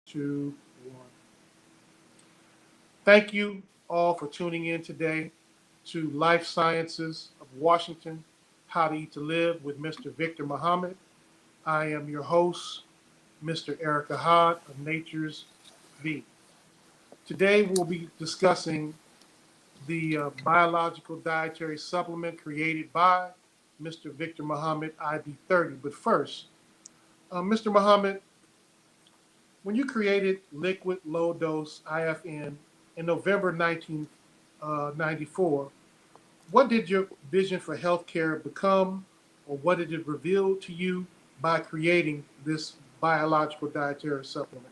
Two, one. Thank you all for tuning in today to Life Sciences of Washington, How to Eat to Live with Mr. Victor Muhammad. I am your host, Mr. Erica Hod of Nature's V. Today we'll be discussing the biological dietary supplement created by Mr. Victor Muhammad IB30. But first, Mr. Muhammad, when you created liquid low dose IFN in November 1994, what did your vision for healthcare become, or what did it reveal to you by creating this biological dietary supplement?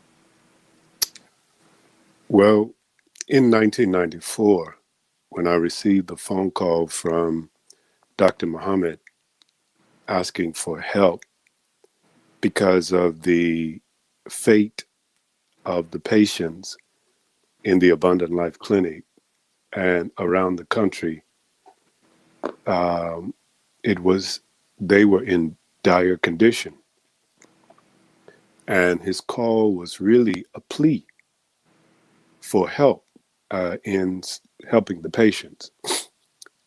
Well, in 1994, when I received the phone call from Dr. Muhammad asking for help because of the fate of the patients in the Abundant Life Clinic and around the country, um, it was they were in dire condition, and his call was really a plea for help in helping the patients.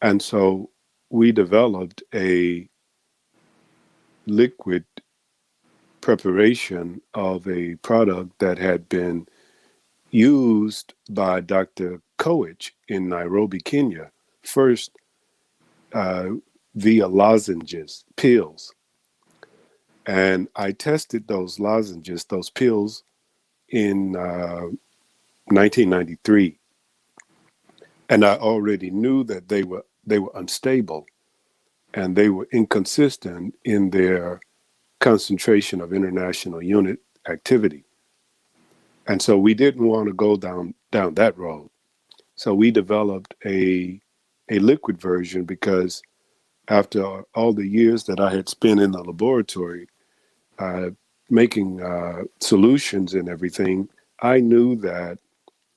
And so we developed a liquid preparation of a product that had been used by Dr. Koich in Nairobi, Kenya, first uh, via lozenges, pills. And I tested those lozenges, those pills, in 1993, and I already knew that they were unstable and they were inconsistent in their concentration of international unit activity. And so we didn't want to go down that road. So we developed a liquid version because after all the years that I had spent in the laboratory uh, making solutions and everything, I knew that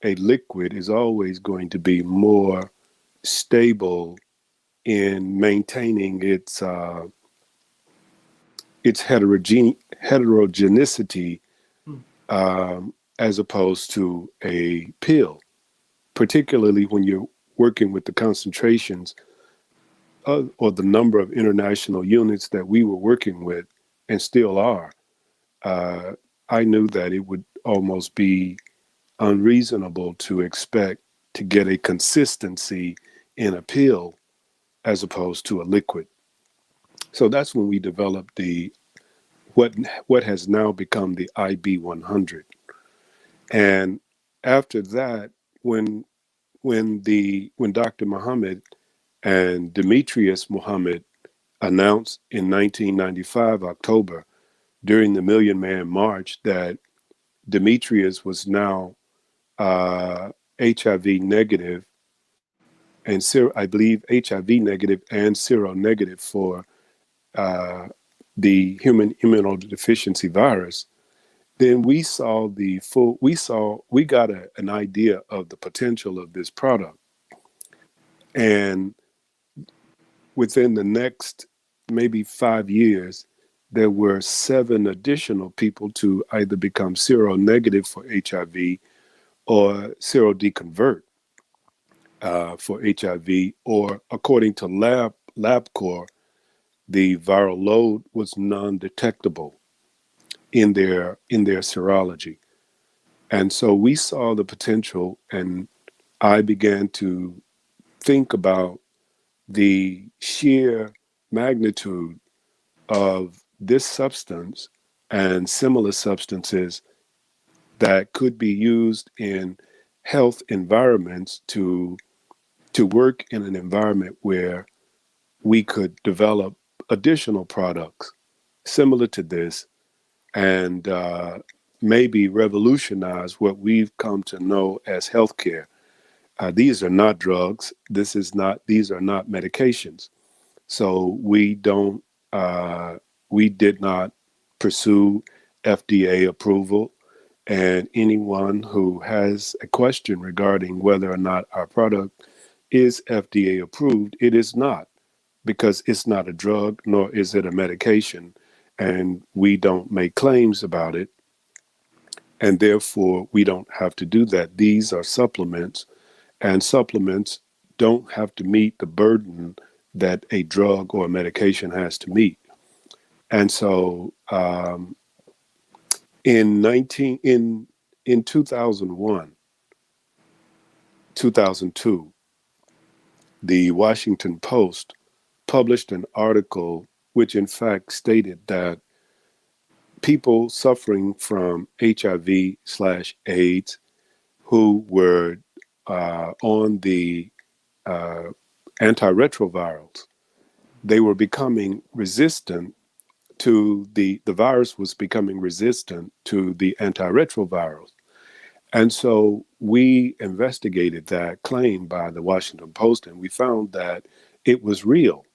a liquid is always going to be more stable in maintaining its heterogeneity Hmm. as opposed to a pill, particularly when you're working with the concentrations or the number of international units that we were working with and still are. Uh, I knew that it would almost be unreasonable to expect to get a consistency in a pill as opposed to a liquid. So that's when we developed the what what has now become the IB100. And after that, when when Dr. Muhammad and Demetrius Muhammad announced in 1995 October during the Million Man March that Demetrius was now HIV negative and I believe HIV negative and seronegative for uh, the human immunodeficiency virus, then we got an idea of the potential of this product. And within the next maybe 5 years, there were 7 additional people to either become seronegative for HIV or serodeconvert for HIV, or according to LabCorp, the viral load was non-detectable in their serology. And so we saw the potential, and I began to think about the sheer magnitude of this substance and similar substances that could be used in health environments to work in an environment where we could develop additional products similar to this and maybe revolutionize what we've come to know as healthcare. These are not drugs. These are not medications. So we did not pursue FDA approval. And anyone who has a question regarding whether or not our product is FDA approved, it is not, because it's not a drug nor is it a medication, and we don't make claims about it. and therefore we don't have to do that. These are supplements, and supplements don't have to meet the burden that a drug or a medication has to meet. And so in 19 in 2001, 2002, the Washington Post published an article which in fact stated that people suffering from HIV/AIDS who were on the uh, antiretrovirals, they were becoming resistant to the virus was becoming resistant to the antiretrovirals. And so we investigated that claim by the Washington Post, and we found that it was real.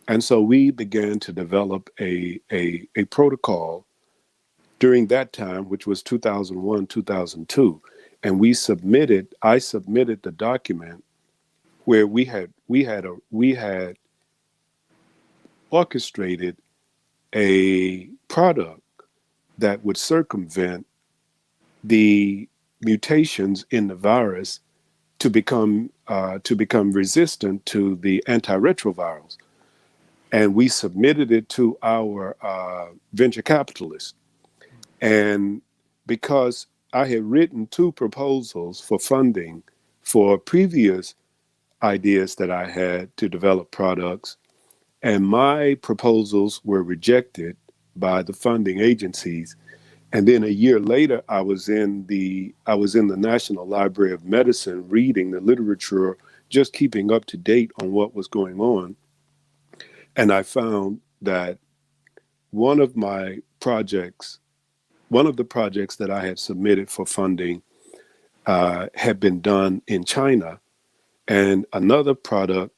And so we began to develop a protocol during that time, which was 2001, 2002. And I submitted the document where we had orchestrated a product that would circumvent the mutations in the virus to become resistant to the antiretrovirals, and we submitted it to our venture capitalists. And because I had written two proposals for funding for previous ideas that I had to develop products, and my proposals were rejected by the funding agencies. And then a year later, I was in the National Library of Medicine reading the literature, just keeping up to date on what was going on. And I found that one of my projects, one of the projects that I had submitted for funding, had been done in China, and another project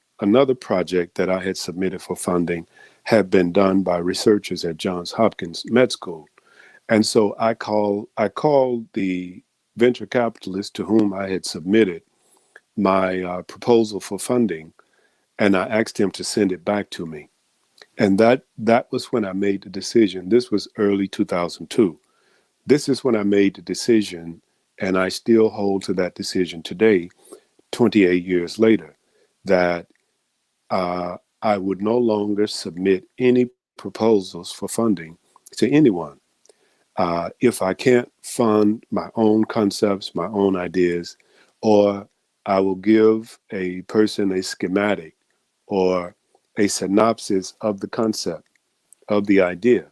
that I had submitted for funding had been done by researchers at Johns Hopkins Med School. And so I called the venture capitalist to whom I had submitted my proposal for funding, and I asked him to send it back to me. And that was when I made the decision. This was early 2002. This is when I made the decision, and I still hold to that decision today, 28 years later, that I would no longer submit any proposals for funding to anyone. If I can't fund my own concepts, my own ideas, or I will give a person a schematic or a synopsis of the concept, of the idea.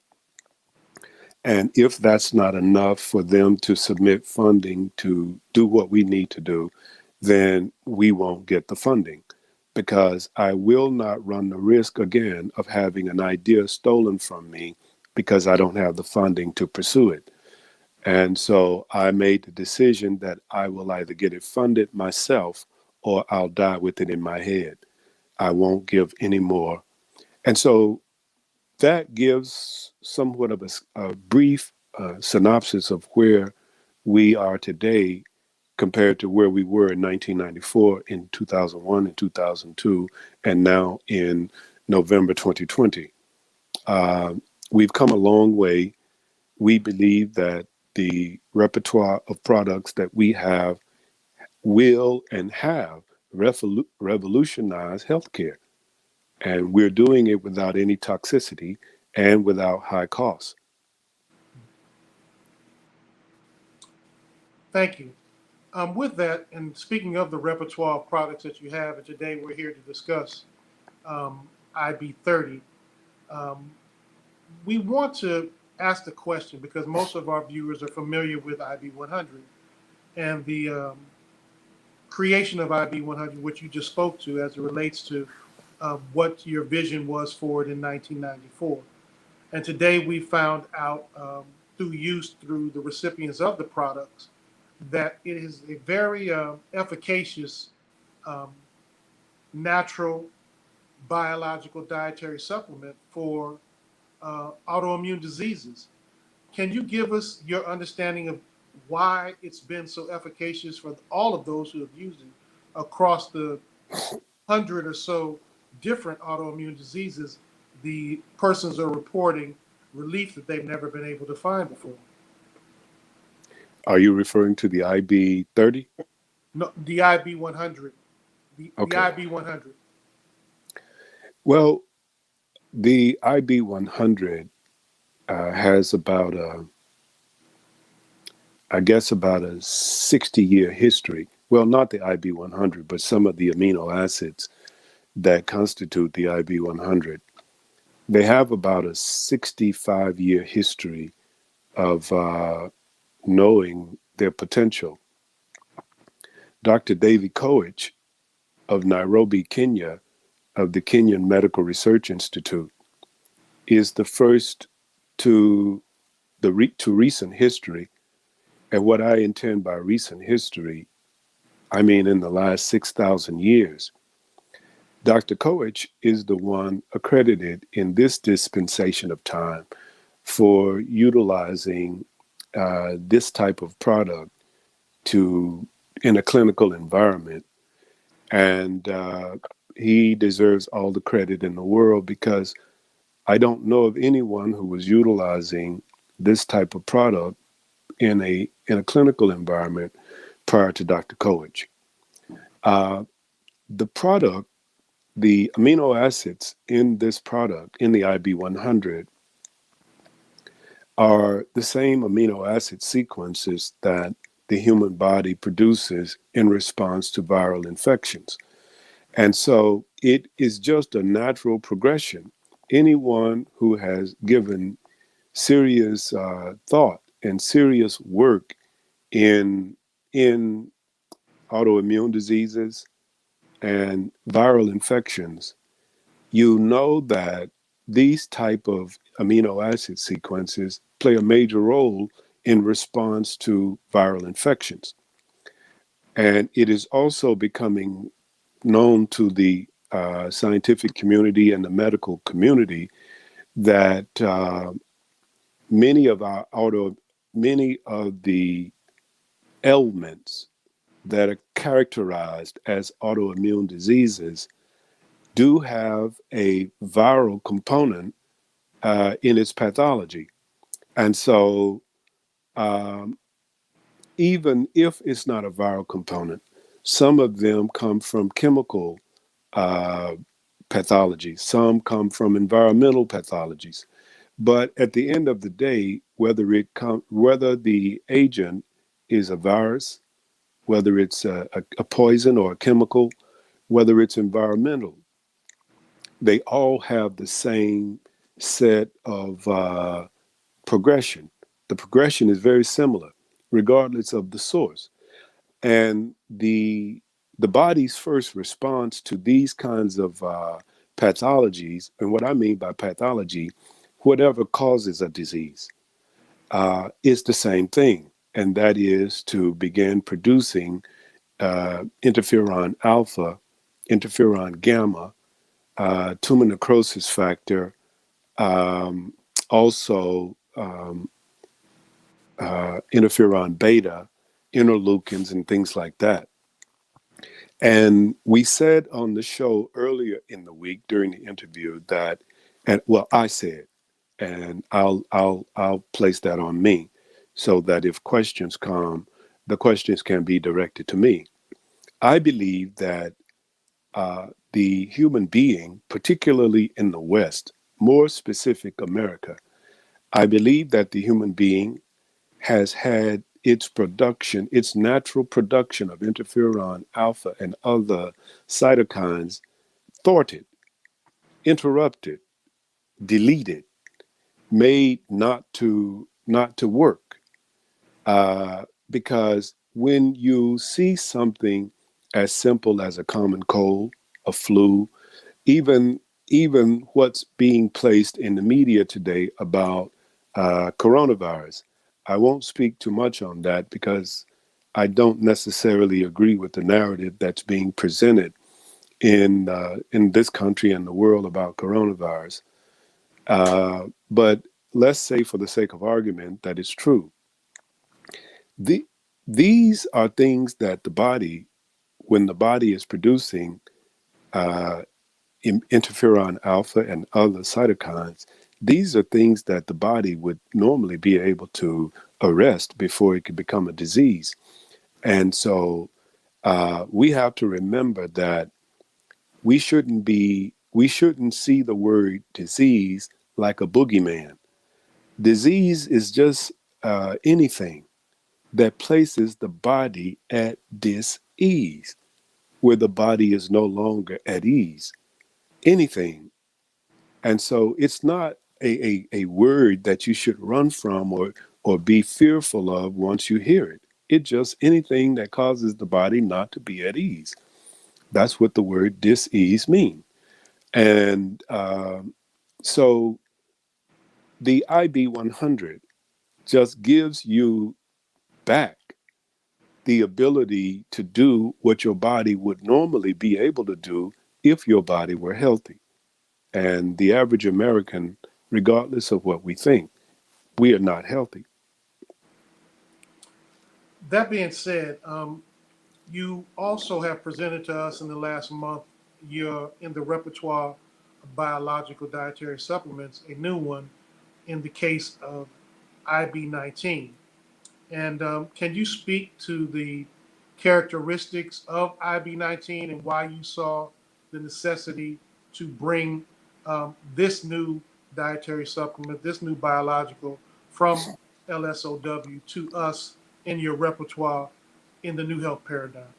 And if that's not enough for them to submit funding to do what we need to do, then we won't get the funding, because I will not run the risk again of having an idea stolen from me because I don't have the funding to pursue it. And so I made the decision that I will either get it funded myself or I'll die with it in my head. I won't give any more. And so that gives somewhat of a brief synopsis of where we are today compared to where we were in 1994, in 2001, and 2002, and now in November 2020. We've come a long way. We believe that the repertoire of products that we have will and have revolutionized healthcare. And we're doing it without any toxicity and without high costs. Thank you. With that, and speaking of the repertoire of products that you have, and today we're here to discuss IB30. Um, we want to ask the question because most of our viewers are familiar with IB100 and the creation of IB100, which you just spoke to as it relates to what your vision was for it in 1994. And today we found out through the recipients of the products that it is a very efficacious um, natural biological dietary supplement for autoimmune diseases. Can you give us your understanding of why it's been so efficacious for all of those who have used it across the 100 or so different autoimmune diseases? The persons are reporting relief that they've never been able to find before. Are you referring to the IB30? No, the IB 100. The Okay. IB 100. Well, the IB100 has about I guess, about a 60-year history. Well, not the IB100, but some of the amino acids that constitute the IB100. They have about a 65-year history of knowing their potential. Dr. David Koech of Nairobi, Kenya, of the Kenyan Medical Research Institute, is the first to to recent history. And what I intend by recent history, I mean in the last 6,000 years. Dr. Koech is the one accredited in this dispensation of time for utilizing this type of product to in a clinical environment, and he deserves all the credit in the world because I don't know of anyone who was utilizing this type of product in a clinical environment prior to Dr. Koech. Uh, the product, the amino acids in this product, in the IB100, are the same amino acid sequences that the human body produces in response to viral infections. And so it is just a natural progression. Anyone who has given serious thought and serious work in in autoimmune diseases and viral infections, you know that these type of amino acid sequences play a major role in response to viral infections. And it is also becoming known to the scientific community and the medical community that many of our many of the ailments that are characterized as autoimmune diseases do have a viral component in its pathology. And so, um, even if it's not a viral component, some of them come from chemical uh, pathologies, some come from environmental pathologies. But at the end of the day, whether the agent is a virus, whether it's a poison or a chemical, whether it's environmental, they all have the same set of progression. The progression is very similar, regardless of the source. And the body's first response to these kinds of pathologies, and what I mean by pathology, whatever causes a disease, is the same thing, and that is to begin producing interferon alpha, interferon gamma, tumor necrosis factor, um, also interferon beta, interleukins, and things like that. And we said on the show earlier in the week during the interview that, and well, I said, and I'll place that on me, so that if questions come, the questions can be directed to me. I believe that the human being, particularly in the West, more specific America, I believe that the human being has had its production, its natural production of interferon alpha and other cytokines thwarted, interrupted, deleted, made not to work. Because when you see something as simple as a common cold, a flu, even even what's being placed in the media today about coronavirus. I won't speak too much on that because I don't necessarily agree with the narrative that's being presented in this country and the world about coronavirus. But let's say, for the sake of argument, that it's true. The, these are things that the body, when the body is producing uh, interferon alpha and other cytokines, these are things that the body would normally be able to arrest before it could become a disease. And so we have to remember that we shouldn't see the word disease like a boogeyman. Disease is just anything that places the body at dis-ease, where the body is no longer at ease. Anything. And so it's not a word that you should run from or be fearful of once you hear it. It's just anything that causes the body not to be at ease. That's what the word dis-ease means. And so the IB100 just gives you back the ability to do what your body would normally be able to do if your body were healthy. And the average American, regardless of what we think, we are not healthy. That being said, you also have presented to us in the last month your in the repertoire of biological dietary supplements, a new one in the case of IB19. And can you speak to the characteristics of IB19 and why you saw the necessity to bring this new dietary supplement, this new biological from LSOW to us in your repertoire in the new health paradigm?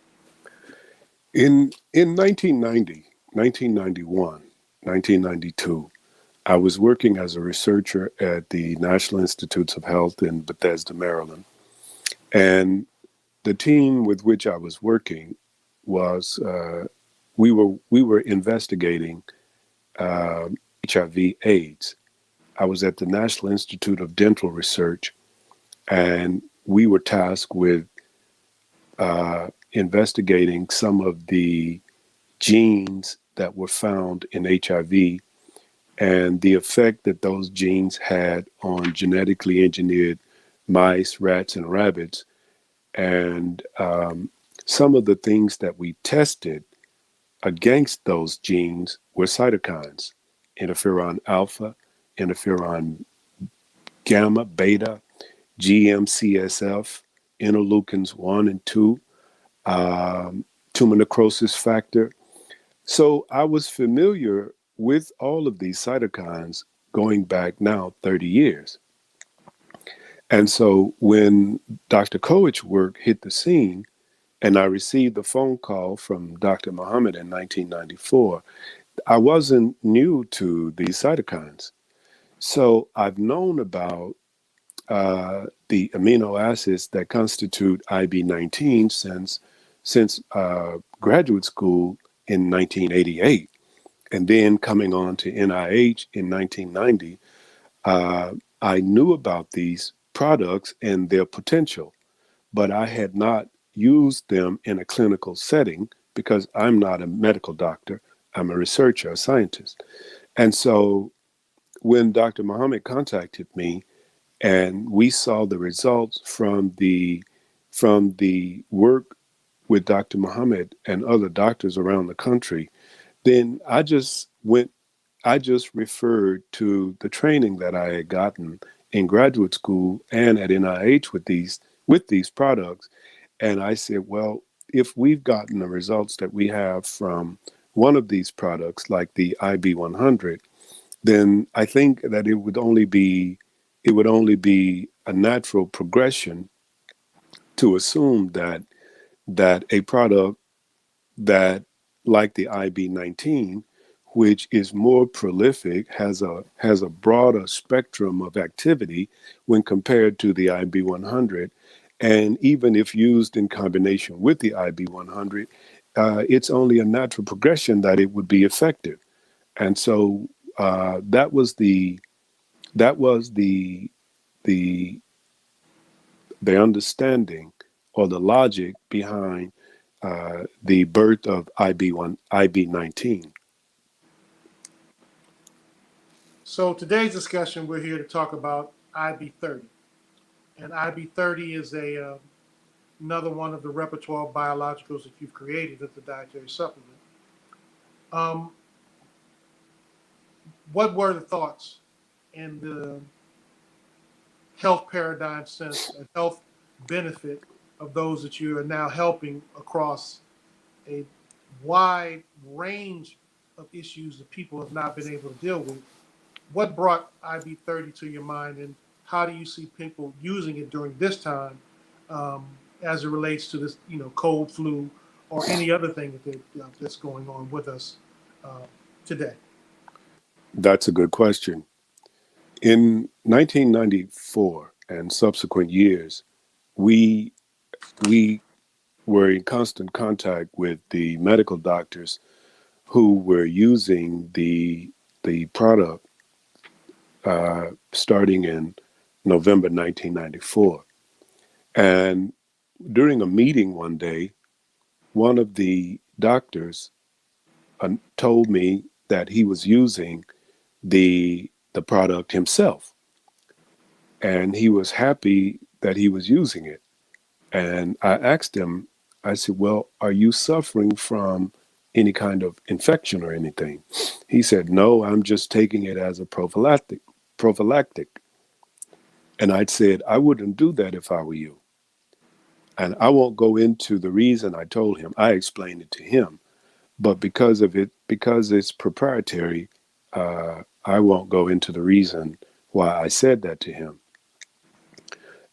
In 1990, 1991, 1992, I was working as a researcher at the National Institutes of Health in Bethesda, Maryland. And the team with which I was working was we were investigating uh, HIV/AIDS. I was at the National Institute of Dental Research, and we were tasked with investigating some of the genes that were found in HIV and the effect that those genes had on genetically engineered mice, rats, and rabbits. And some of the things that we tested against those genes were cytokines: interferon alpha, interferon gamma, beta, GM-CSF, interleukins 1 and 2, tumor necrosis factor. So I was familiar with all of these cytokines going back now 30 years. And so when Dr. Coach's work hit the scene, and I received the phone call from Dr. Muhammad in 1994, I wasn't new to these cytokines. So I've known about the amino acids that constitute IB19 since graduate school in 1988. And then coming on to NIH in 1990, I knew about these products and their potential, but I had not used them in a clinical setting because I'm not a medical doctor. I'm a researcher, a scientist. And so when Dr. Muhammad contacted me and we saw the results from the work with Dr. Muhammad and other doctors around the country, then I just referred to the training that I had gotten in graduate school and at NIH with these products. And I said, well, if we've gotten the results that we have from one of these products, like the IB100, then I think that it would only be a natural progression to assume that a product that, like the IB19, which is more prolific, has a broader spectrum of activity when compared to the IB100, and even if used in combination with the IB100, it's only a natural progression that it would be effective. And so that was the the understanding or the logic behind the birth of IB19. So today's discussion, we're here to talk about IB30. And IB30 is another one of the repertoire biologicals that you've created as a dietary supplement. Um, what were the thoughts and the health paradigm sense, a health benefit of those that you are now helping across a wide range of issues that people have not been able to deal with. What brought IB30 to your mind, and how do you see people using it during this time, um, as it relates to this, cold, flu, or any other thing that's going on with us uh, today? That's a good question. In 1994 and subsequent years, we we were in constant contact with the medical doctors who were using the product starting in November 1994. And during a meeting one day, one of the doctors told me that he was using the product himself, and he was happy that he was using it. And I asked him, I said, "Well, are you suffering from any kind of infection or anything?" He said, "No, I'm just taking it as a prophylactic." And I said, "I wouldn't do that if I were you." And I won't go into the reason I told him. I explained it to him, but because it's proprietary, I won't go into the reason why I said that to him.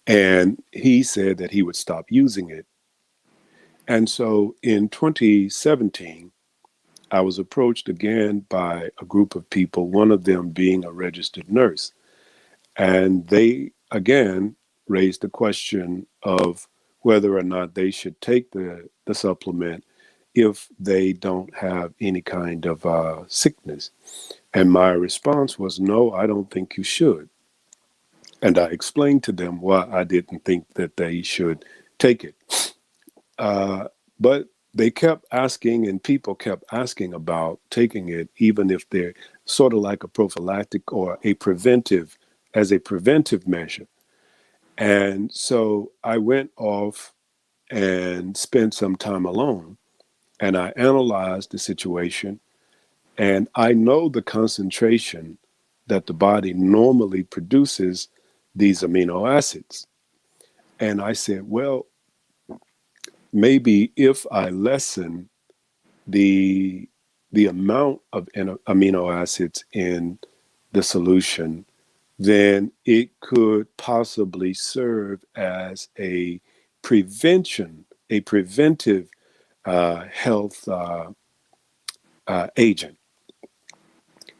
And he said that he would stop using it. And so in 2017, I was approached again by a group of people, one of them being a registered nurse. And they again raised the question of whether or not they should take the supplement if they don't have any kind of sickness. And my response was, no, I don't think you should. And I explained to them why I didn't think that they should take it. Uh, but they kept asking, and people kept asking about taking it, even if they're sort of like a prophylactic or a preventive, as a preventive measure. And so I went off and spent some time alone, and I analyzed the situation, and I know the concentration that the body normally produces these amino acids. And I said, well, maybe if I lessen the the amount of amino acids in the solution, then it could possibly serve as a preventive health agent.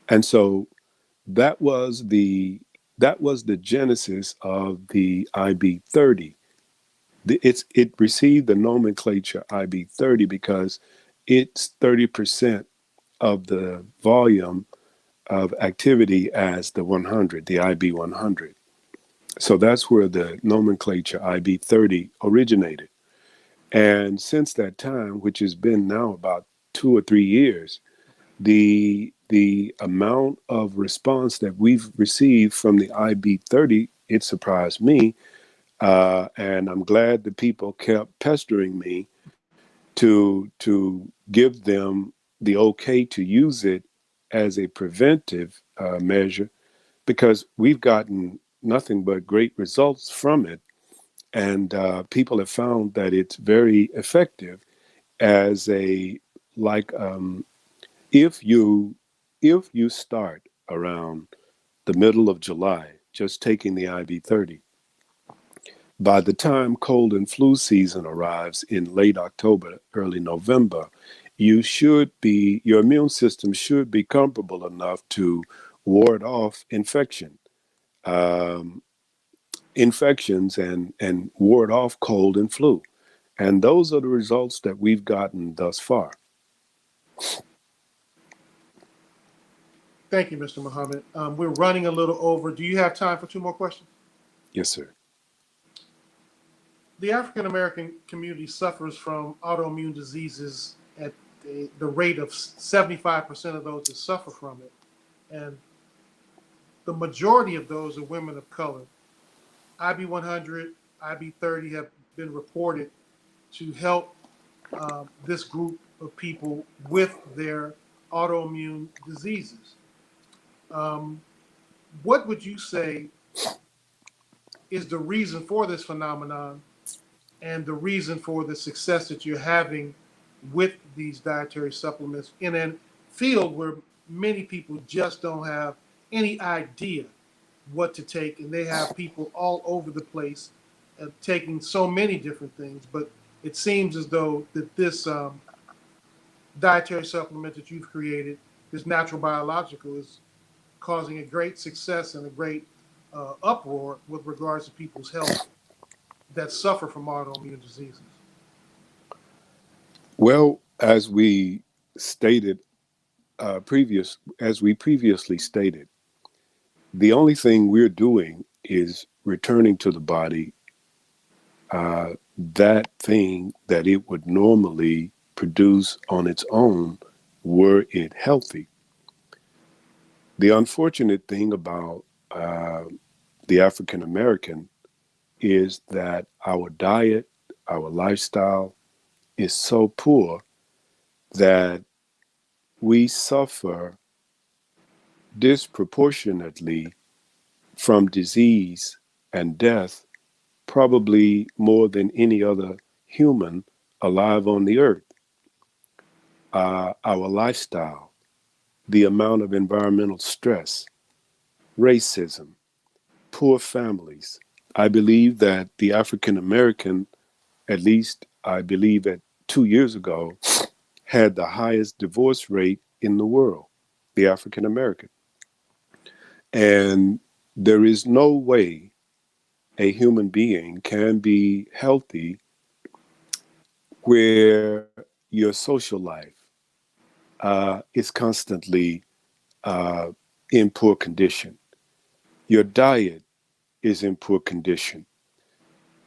And so that was the that was the genesis of the IB30. It received the nomenclature IB30 because it's 30% of the volume of activity as the 100, the IB 100. So that's where the nomenclature IB30 originated. And since that time, which has been now about 2 or 3 years, the amount of response that we've received from the IB30, it surprised me. And I'm glad the people kept pestering me to give them the okay to use it as a preventive measure, because we've gotten nothing but great results from it, and people have found that it's very effective as a like if you if you start around the middle of July just taking the IB30, by the time cold and flu season arrives in late October, early November, your immune system should be comfortable enough to ward off um, infections and ward off cold and flu. And those are the results that we've gotten thus far. Thank you, Mr. Muhammad. We're running a little over. Do you have time for two more questions? Yes, sir. The African American community suffers from autoimmune diseases at the rate of 75% of those that suffer from it. And the majority of those are women of color. IB100, IB30 have been reported to help this group of people with their autoimmune diseases. Um, what would you say is the reason for this phenomenon and the reason for the success that you're having with these dietary supplements in a field where many people just don't have any idea what to take, and they have people all over the place taking so many different things. But it seems as though that this dietary supplement that you've created, this natural biological, is causing a great success and a great uproar with regards to people's health that suffer from autoimmune diseases. Well, stated as we previously stated, the only thing we're doing is returning to the body that thing that it would normally produce on its own were it healthy. The unfortunate thing about the African American is that our diet, our lifestyle is so poor that we suffer disproportionately from disease and death, probably more than any other human alive on the earth. Our lifestyle, the amount of environmental stress, racism, poor families. I believe that the African American, at least I believe that 2 years ago, had the highest divorce rate in the world, the African American. And there is no way a human being can be healthy where your social life is constantly uh, in poor condition. Your diet is in poor condition.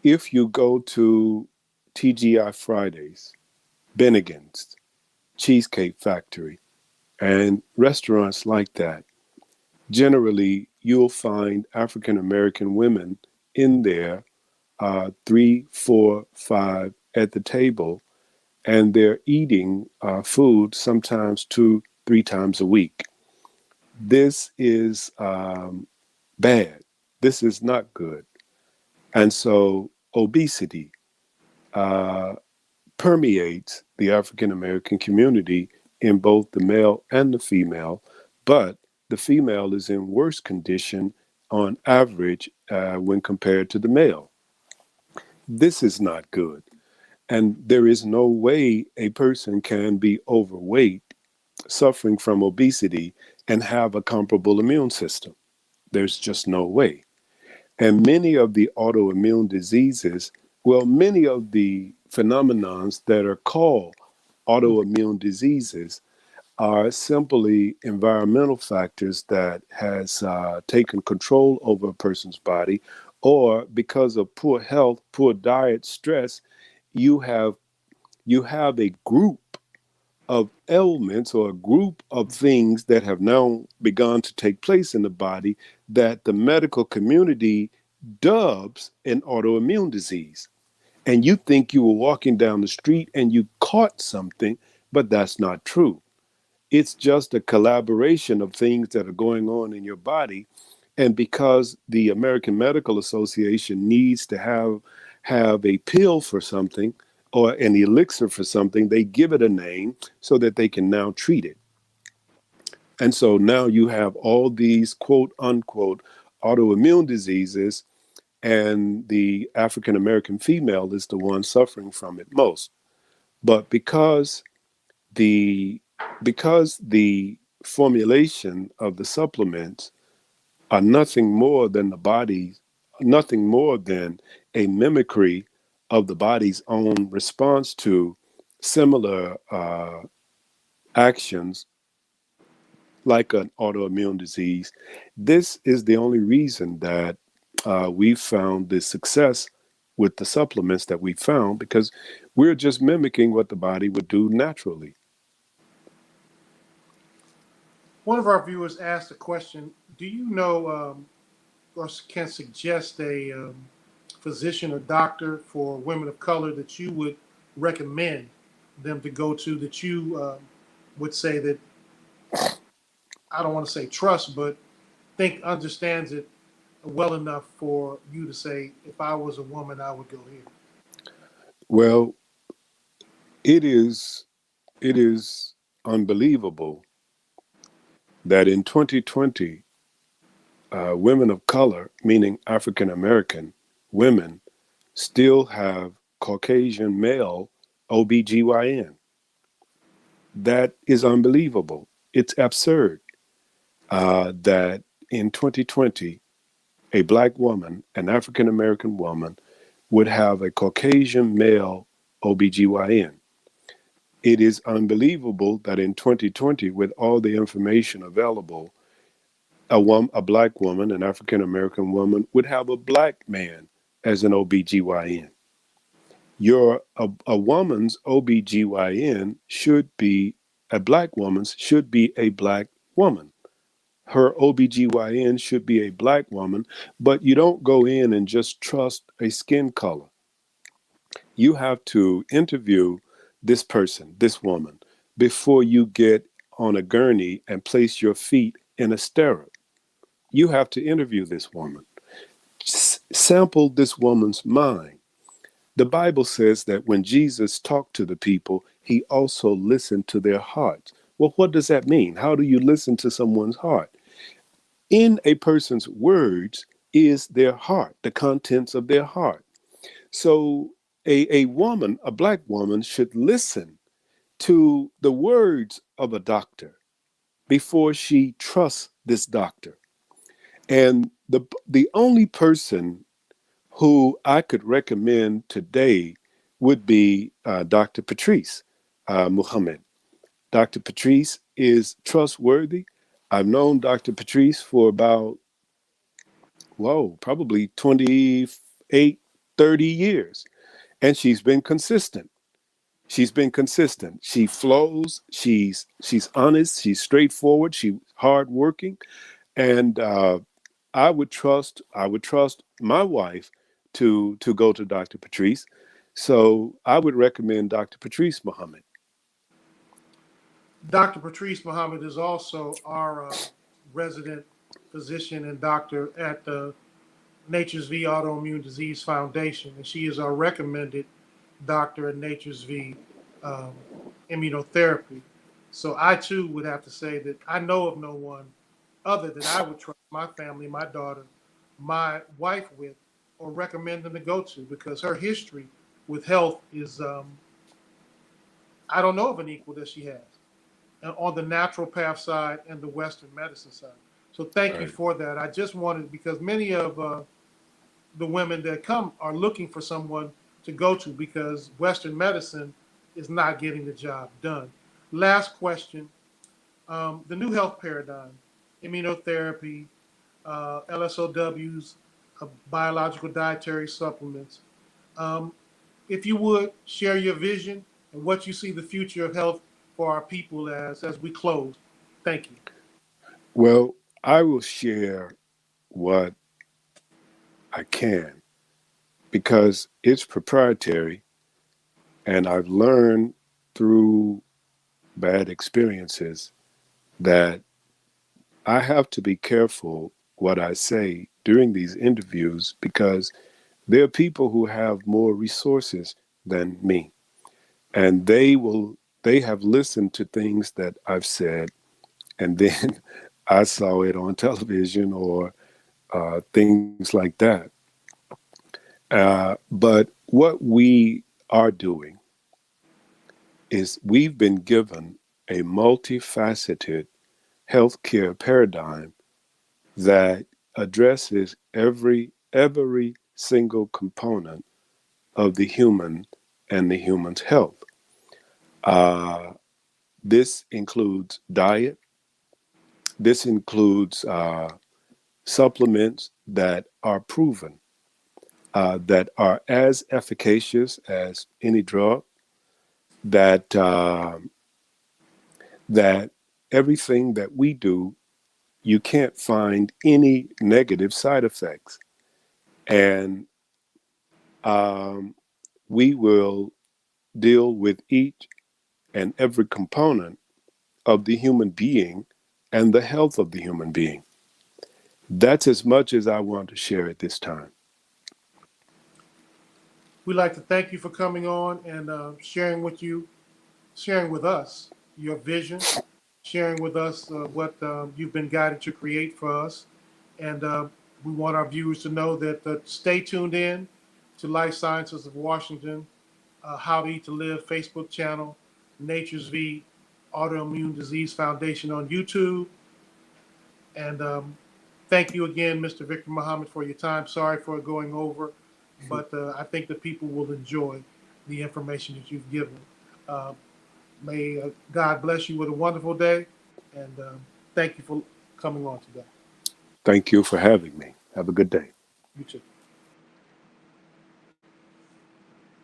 If you go to TGI Fridays, Bennigan's, Cheesecake Factory, and restaurants like that, generally you'll find African American women in there, three, four, five at the table, and they're eating food sometimes two, three times a week. This is bad. This is not good. And so obesity uh, permeates the African American community in both the male and the female, but the female is in worse condition on average when compared to the male. This is not good. And there is no way a person can be overweight, suffering from obesity, and have a comparable immune system. There's just no way. And many of the autoimmune diseases, well, many of the phenomenons that are called autoimmune diseases are simply environmental factors that has taken control over a person's body, or because of poor health, poor diet, stress, you have you have a group of ailments or a group of things that have now begun to take place in the body that the medical community dubs an autoimmune disease. And you think you were walking down the street and you caught something, but that's not true. It's just a collaboration of things that are going on in your body. And because the American Medical Association needs to have a pill for something or an elixir for something, they give it a name so that they can now treat it. And so now you have all these quote unquote autoimmune diseases, and the African American female is the one suffering from it most. But the because the formulation of the supplements are nothing more than a mimicry of the body's own response to similar actions like an autoimmune disease. This is the only reason that we've found this success with the supplements that we found, because we're just mimicking what the body would do naturally. One of our viewers asked a question: do you know or can suggest a physician or doctor for women of color that you would recommend them to go to, that you would say that, I don't want to say trust, but think understands it well enough for you to say, if I was a woman, I would go here? Well, it is it is unbelievable that in 2020, women of color, meaning African American women, still have Caucasian male OBGYN. That is unbelievable. It's absurd that in 2020, a black woman, an African American woman, would have a Caucasian male OBGYN. It is unbelievable that in 2020, with all the information available, a black woman, an African American woman, would have a black man as an OBGYN. A woman's OBGYN should be a black woman's should be a black woman. Her OBGYN should be a black woman, but you don't go in and just trust a skin color. You have to interview this person, this woman, before you get on a gurney and place your feet in a stirrup. You have to interview this woman, sample this woman's mind. The Bible says that when Jesus talked to the people, he also listened to their hearts. Well, what does that mean? How do you listen to someone's heart? In a person's words is their heart, the contents of their heart. So a woman, a black woman, should listen to the words of a doctor before she trusts this doctor. And the only person who I could recommend today would be Dr. Patrice Muhammad. Dr. Patrice is trustworthy. I've known Dr. Patrice for about, whoa, probably 28, 30 years. And she's been consistent. She's been consistent. She flows. She's honest. She's straightforward. She's hardworking, and I would trust my wife to go to Dr. Patrice. So I would recommend Dr. Patrice Muhammad. Dr. Patrice Muhammad is also our resident physician and doctor at the Nature's V Autoimmune Disease Foundation, and she is our recommended doctor at Nature's V um, Immunotherapy. So I too would have to say that I know of no one other that I would trust my family, my daughter, my wife with, or recommend them to go to, because her history with health is, I don't know of an equal that she has on the naturopath side and the Western medicine side. So thank you Right. for that. I just wanted, because many of the women that come are looking for someone to go to because Western medicine is not getting the job done. Last question, the new health paradigm, immunotherapy, LSOWs, biological dietary supplements. Um, if you would share your vision and what you see the future of health for our people as we close. Thank you. Well, I will share what I can because it's proprietary, and I've learned through bad experiences that I have to be careful what I say during these interviews because there are people who have more resources than me, and they have listened to things that I've said, and then I saw it on television or things like that. But what we are doing is we've been given a multifaceted healthcare paradigm that addresses every single component of the human and the human's health. Uh, this includes diet. This includes supplements that are proven, that are as efficacious as any drug. That everything that we do, you can't find any negative side effects, and um, we will deal with each and every component of the human being and the health of the human being. That's as much as I want to share at this time. We'd like to thank you for coming on and sharing with us your vision, sharing with us what you've been guided to create for us. And we want our viewers to know that stay tuned in to Life Sciences of Washington, How to Eat to Live Facebook channel, Nature's V Autoimmune Disease Foundation on YouTube. And thank you again, Mr. Victor Muhammad, for your time. Sorry for going over, but I think the people will enjoy the information that you've given. Uh, May God bless you with a wonderful day, and thank you for coming on today. Thank you for having me. Have a good day. You too.